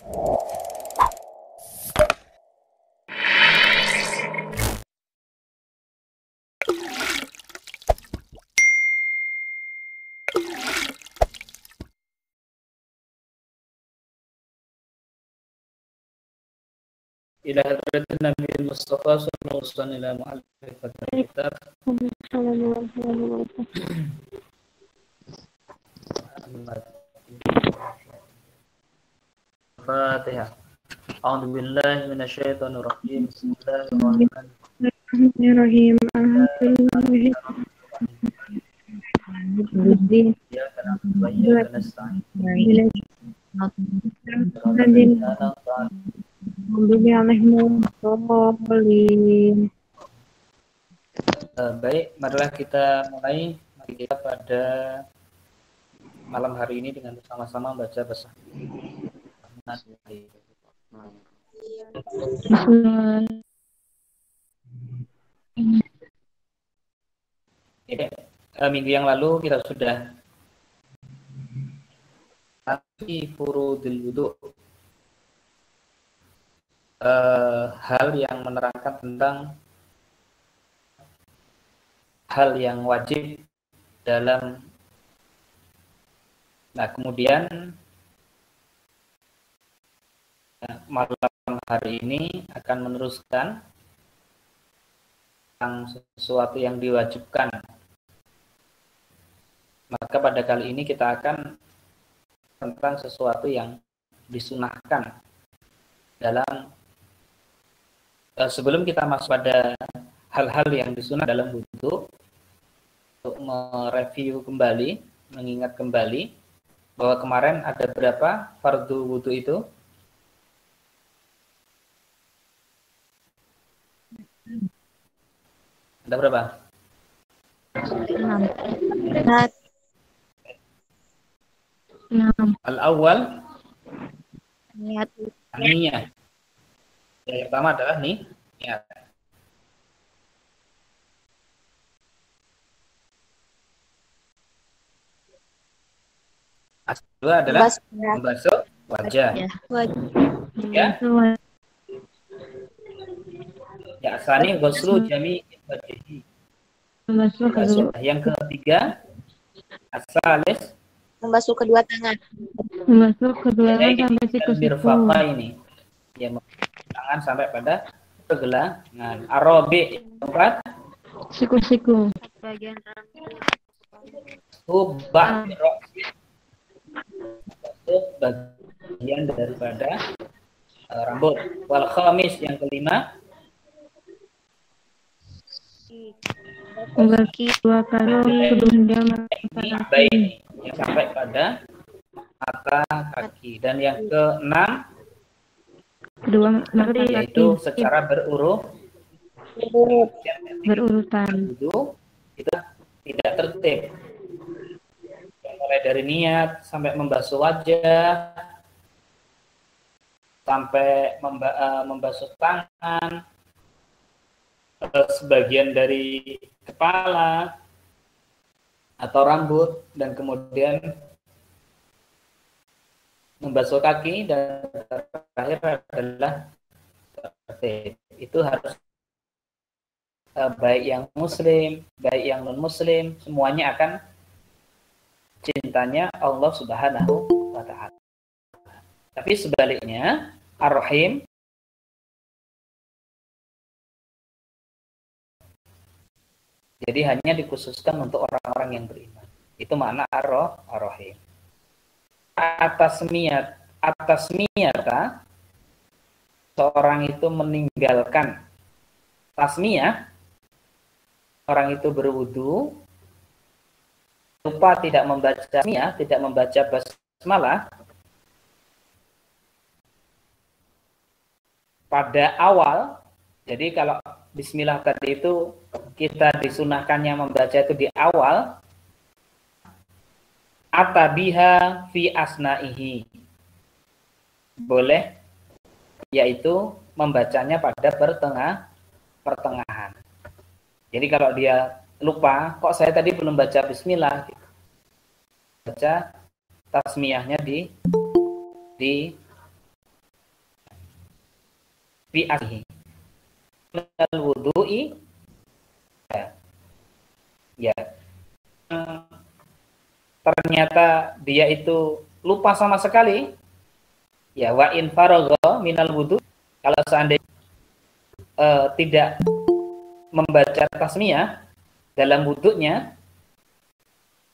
Ila hadratin Nabi Mustafa sallallahu alaihi wasallam mu'allifatul kitab. Fatihah. A'udzu billahi minasyaitonir rajim. Bismillahirrahmanirrahim. Alhamdulillah. Ya kana bayya nasta'in. Baik, marilah kita mulai. Mari kita pada malam hari ini dengan bersama-sama baca bahasa. Minggu yang lalu kita sudah furudil wudu, hal yang menerangkan tentang hal yang wajib dalam. Nah, kemudian malam hari ini akan meneruskan tentang sesuatu yang diwajibkan. Maka pada kali ini kita akan tentang sesuatu yang disunahkan dalam. Sebelum kita masuk pada hal-hal yang disunah dalam wudu, untuk mereview kembali, mengingat kembali bahwa kemarin ada berapa fardu wudu itu? Ada berapa? 6. Al-awwal Niat. niat. Yang pertama adalah niat. Kedua adalah membasuh wajah. Ya. Ya, asani ghuslu jami wajhi. Membasuh kedua. Yang ketiga, asalis Membasuh kedua tangan. Membasuh kedua tangan sampai siku-siku. Ini. Ya, tangan sampai pada pergelangan. Arabi keempat, Siku-siku. Bagian rambut. Subah bagian daripada rambut. Wal khamis yang kelima, Membasuh dua kali kedua baik yang sampai pada mata kaki. Dan yang keenam, kedua mata yaitu kaki secara berurutan. Itu kita tidak tertib. Mulai dari niat sampai membasuh wajah, sampai membasuh tangan, sebagian dari kepala atau rambut, dan kemudian membasuh kaki, dan terakhir adalah tertib. Itu harus baik yang muslim, baik yang non muslim, semuanya akan cintanya Allah Subhanahu wa ta'ala. Tapi sebaliknya, Ar-Rahim jadi hanya dikhususkan untuk orang-orang yang beriman. Itu makna Ar-Rahim. Atas miyata, seorang itu meninggalkan tasmiyah, orang itu berwudu, lupa tidak membaca tasmiyah, tidak membaca basmalah pada awal. Jadi kalau bismillah tadi itu kita disunahkannya membaca itu di awal, atabiha fi asnaihi, boleh, yaitu membacanya pada pertengahan. Jadi kalau dia lupa, kok saya tadi belum baca bismillah, baca tasmiyahnya di fi aslihi minal wudu'i ya. Ternyata dia itu lupa sama sekali, ya, wa in faragha minal wudu, kalau seandainya tidak membaca tasmiyah dalam wudunya,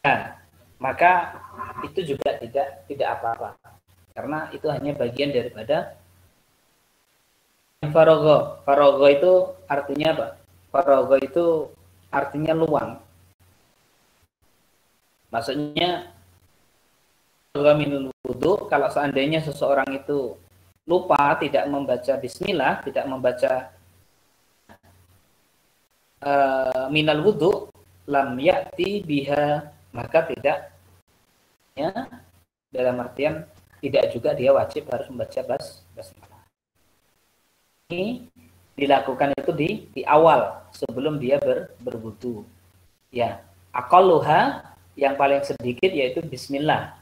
nah, maka itu juga tidak apa-apa, karena itu hanya bagian daripada faragha. Faragha itu artinya apa? Faragha itu artinya luang. Maksudnya minul wudu, kalau seandainya seseorang itu lupa tidak membaca bismillah, tidak membaca minal wudu, lam ya'ti biha, maka tidak, ya, dalam artian tidak juga dia wajib harus membaca basmalah. Ini dilakukan itu di awal sebelum dia berwudu. Ya, aqalluha, yang paling sedikit yaitu bismillah.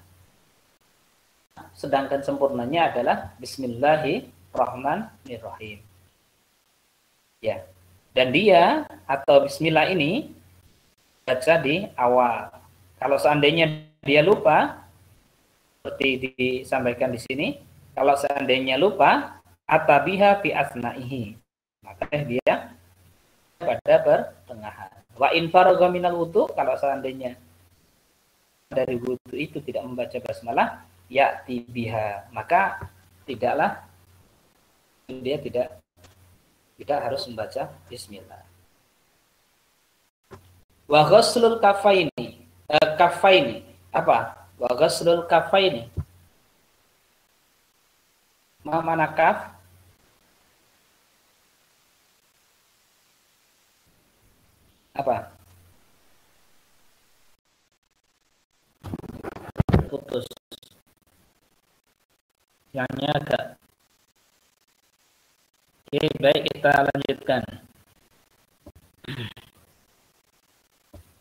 Sedangkan sempurnanya adalah bismillahirrahmanirrahim. Ya. Dan dia atau bismillah ini baca di awal. Kalau seandainya dia lupa, seperti disampaikan di sini, kalau seandainya lupa, atabiha fi asna'ihi, maka dia pada pertengahan. Wa in faragha minal wudu, kalau seandainya dari wudu itu tidak membaca basmalah, ya'ti biha, maka tidaklah, dia tidak harus membaca bismillah. Wa ghuslul kafaini, kafaini apa? Wa ghuslul kafaini, mana kaf? Apa? Putus. Yang agak. Oke, baik, kita lanjutkan.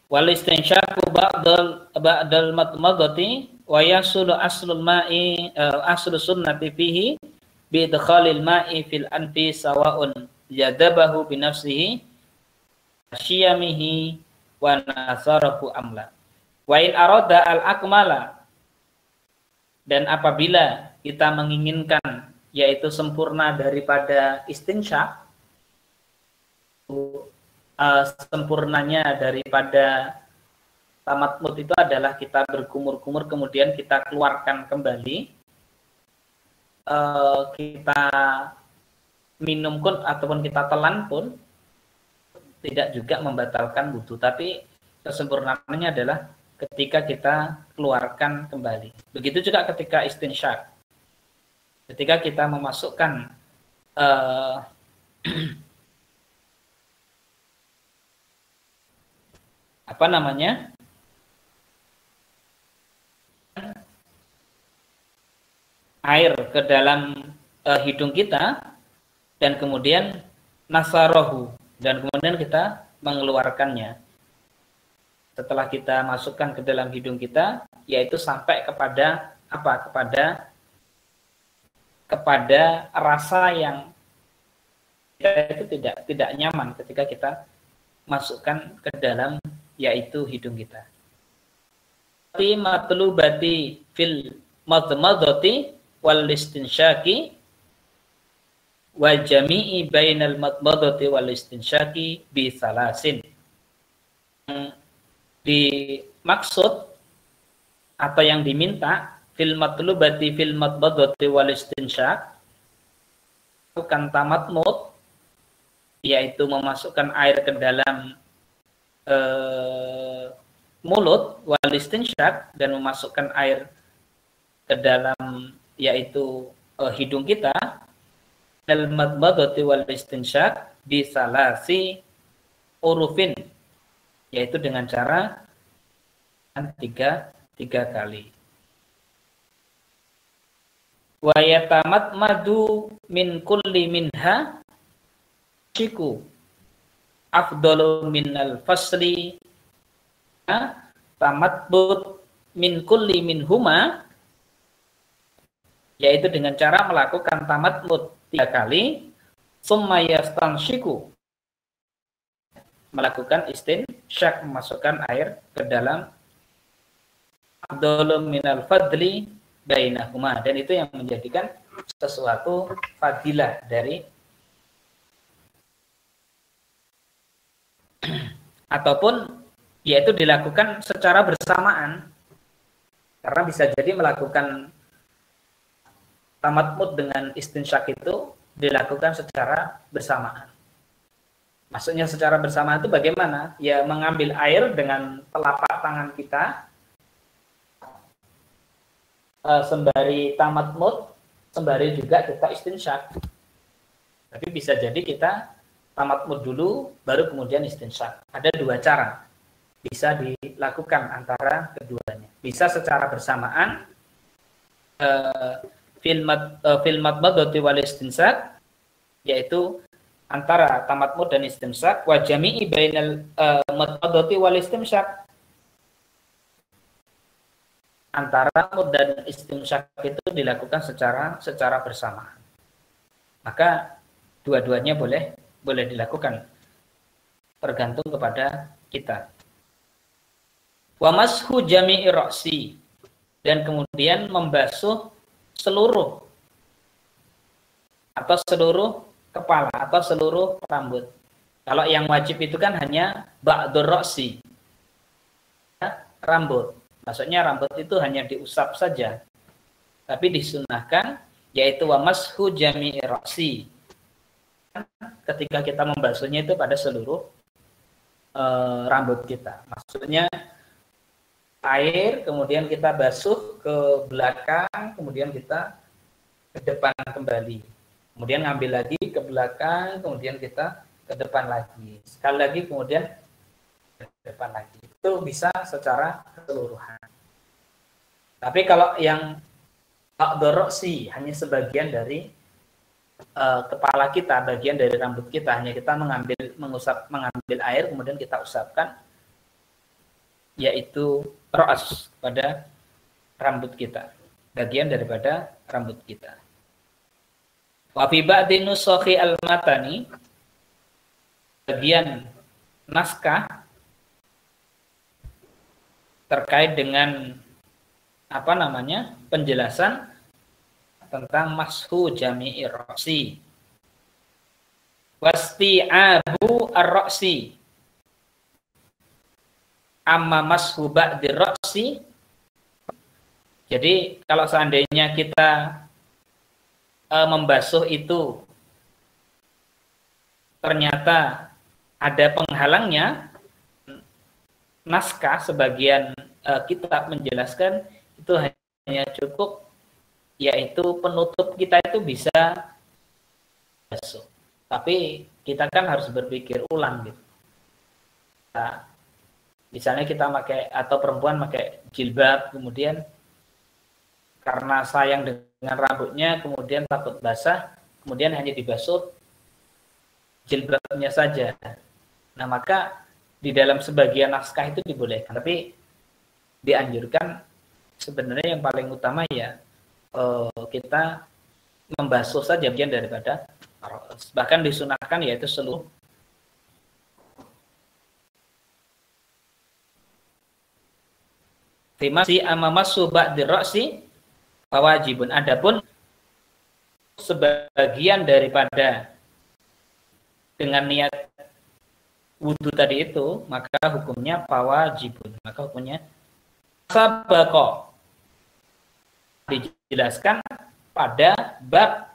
Wal istinsyaku ba'dal matmadati wa yasulu aslul ma'i aslu sunnati fihi bi idkhalil ma'i fil anfi sawa'un yadabahu bi nafsihi syiyamihi wa nasarahu amla. Wa in arada al akmala, dan apabila kita menginginkan yaitu sempurna daripada istinsyak, sempurnanya daripada tamatmut itu adalah kita berkumur-kumur kemudian kita keluarkan kembali, kita minum pun ataupun kita telan pun tidak juga membatalkan wudu, tapi kesempurnaannya adalah ketika kita keluarkan kembali. Begitu juga ketika istinsyak. Ketika kita memasukkan apa namanya, air ke dalam hidung kita dan kemudian nasarohu, dan kemudian kita mengeluarkannya. Setelah kita masukkan ke dalam hidung kita, yaitu sampai kepada apa? Kepada rasa yang itu tidak nyaman ketika kita masukkan ke dalam yaitu hidung kita. Matlubati fil madmadati wal istinsyaki wa jami'i bainal madmadati wal istinsyaki bi salasin. Dimaksud atau yang diminta fil matlubati fil madmadati wal istinsyak, bukan tamatmut, yaitu memasukkan air ke dalam mulut, wal istinsyak, dan memasukkan air ke dalam yaitu hidung kita, al madmadati wal istinsyak bi salasi urufin, yaitu dengan cara tiga kali. Wa yatamatmadu min kulli minha syiku afdalu minal fasli, tamatbud min kulli minhuma, yaitu dengan cara melakukan tamatmud 3 kali, summa yastanshiku, melakukan istinsyak, memasukkan air ke dalam, afdalu minal fadli bainahuma, dan itu yang menjadikan sesuatu fadilah dari, ataupun yaitu dilakukan secara bersamaan, karena bisa jadi melakukan tamatmud dengan istinsyak itu dilakukan secara bersamaan. Maksudnya secara bersamaan itu bagaimana? Ya mengambil air dengan telapak tangan kita, sembari tamatmud, sembari juga kita istinsyak. Tapi bisa jadi kita tamatmud dulu, baru kemudian istinsyak. Ada dua cara bisa dilakukan antara keduanya. Bisa secara bersamaan, fil madmadati wal istinsyak, yaitu antara tamatmud dan istimsak, wa jami'i bainal madmadati wal istimsak, antara mud dan istimsak itu dilakukan secara bersamaan. Maka dua-duanya boleh dilakukan, tergantung kepada kita. Wa mashu jami'i ra'si, dan kemudian membasuh seluruh kepala atau seluruh rambut. Kalau yang wajib itu kan hanya ba'dur ra'si, rambut. Maksudnya rambut itu hanya diusap saja. Tapi disunahkan yaitu wa mashu jami'i ra'si. Ketika kita membasuhnya itu pada seluruh rambut kita. Maksudnya air, kemudian kita basuh ke belakang, kemudian kita ke depan kembali. Kemudian ngambil lagi ke belakang, kemudian kita ke depan lagi. Sekali lagi, kemudian ke depan lagi. Itu bisa secara keseluruhan. Tapi kalau yang ba'doroksi, hanya sebagian dari kepala kita, bagian dari rambut kita, hanya kita mengambil air, kemudian kita usapkan, yaitu ro'as, pada rambut kita, bagian daripada rambut kita. Wa fi ba'di nusakhi al-matani, bagian naskah terkait dengan penjelasan tentang mashu jami'i ra'si, wasti'abu ar-ra'si, amma mashu ba'di ra'si. Jadi kalau seandainya kita membasuh itu ternyata ada penghalangnya, naskah sebagian kitab menjelaskan itu hanya cukup, yaitu penutup kita itu bisa basuh. Tapi kita kan harus berpikir ulang gitu. Nah, misalnya kita pakai, atau perempuan pakai jilbab, kemudian karena sayang dengan rambutnya, kemudian takut basah, kemudian hanya dibasuh jilbabnya saja. Nah, maka di dalam sebagian naskah itu dibolehkan, tapi dianjurkan sebenarnya yang paling utama ya kita membasuh saja bagian daripada, bahkan disunahkan yaitu seluruh. Masih amamassu ba'di ra'si wajibun. Adapun sebagian daripada dengan niat wudu tadi itu, maka hukumnya wajibun. Maka hukumnya sabaqo, dijelaskan pada bab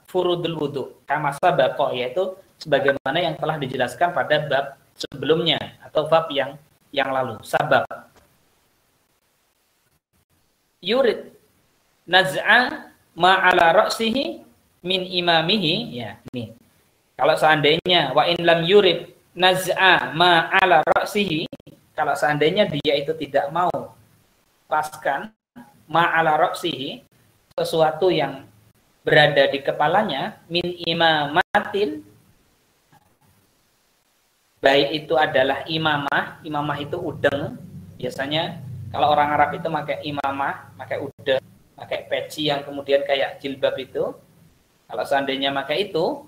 furudul wudu, kama sabaqo, yaitu sebagaimana yang telah dijelaskan pada bab sebelumnya atau bab yang lalu. Sabaq. Yurid naz'a ma'ala ra'sihi min imamihi, ya ini. Kalau seandainya wa in lam yurid naz'a ma'ala ra'sihi, kalau seandainya dia itu tidak mau lepaskan ma'ala ra'sihi, sesuatu yang berada di kepalanya, min imamatin, baik itu adalah imamah itu udeng. Biasanya kalau orang Arab itu pakai imamah, pakai udeng, pakai peci yang kemudian kayak jilbab itu. Kalau seandainya pakai itu,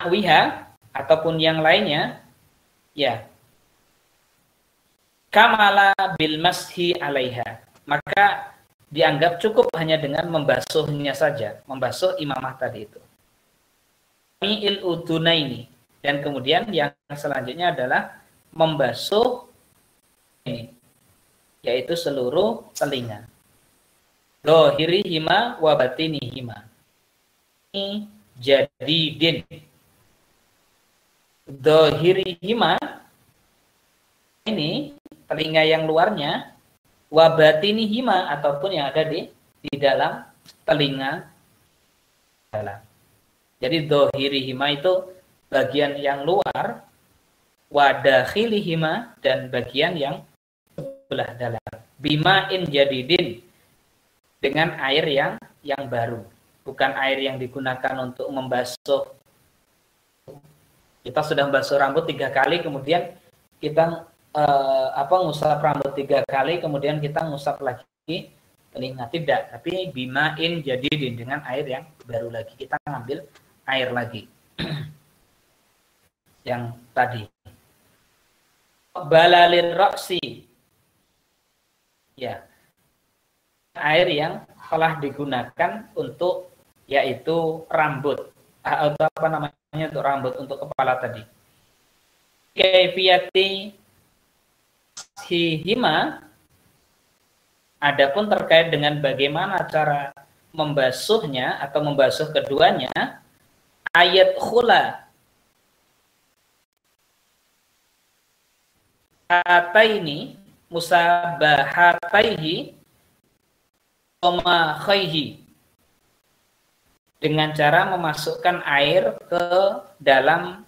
wiha ataupun yang lainnya, ya, kamala bil mashi alaiha, maka dianggap cukup hanya dengan membasuhnya saja, membasuh imamah tadi itu. Mi'il udunaini, dan kemudian yang selanjutnya adalah membasuh ini, yaitu seluruh telinga. Dohirihima wa batinihima. Ini jadidin. Dohirihima ini telinga yang luarnya, wa batinihima ataupun yang ada di dalam telinga dalam. Jadi dohirihima itu bagian yang luar, wa dakhilihima dan bagian yang sebelah dalam. Bima'in jadidin, dengan air yang baru, bukan air yang digunakan untuk membasuh. Kita sudah membasuh rambut 3 kali, kemudian kita ngusap rambut 3 kali, kemudian kita ngusap lagi telinga, tidak. Tapi bima'in jadidin, dengan air yang baru lagi, kita ngambil air lagi yang tadi. Balalir roksi, ya, air yang telah digunakan untuk, yaitu rambut, atau apa namanya, untuk rambut, untuk kepala tadi. Kaifiyati hima, adapun terkait dengan bagaimana cara membasuhnya atau membasuh keduanya, ayat khula hataini musabahataihi khaihi, dengan cara memasukkan air ke dalam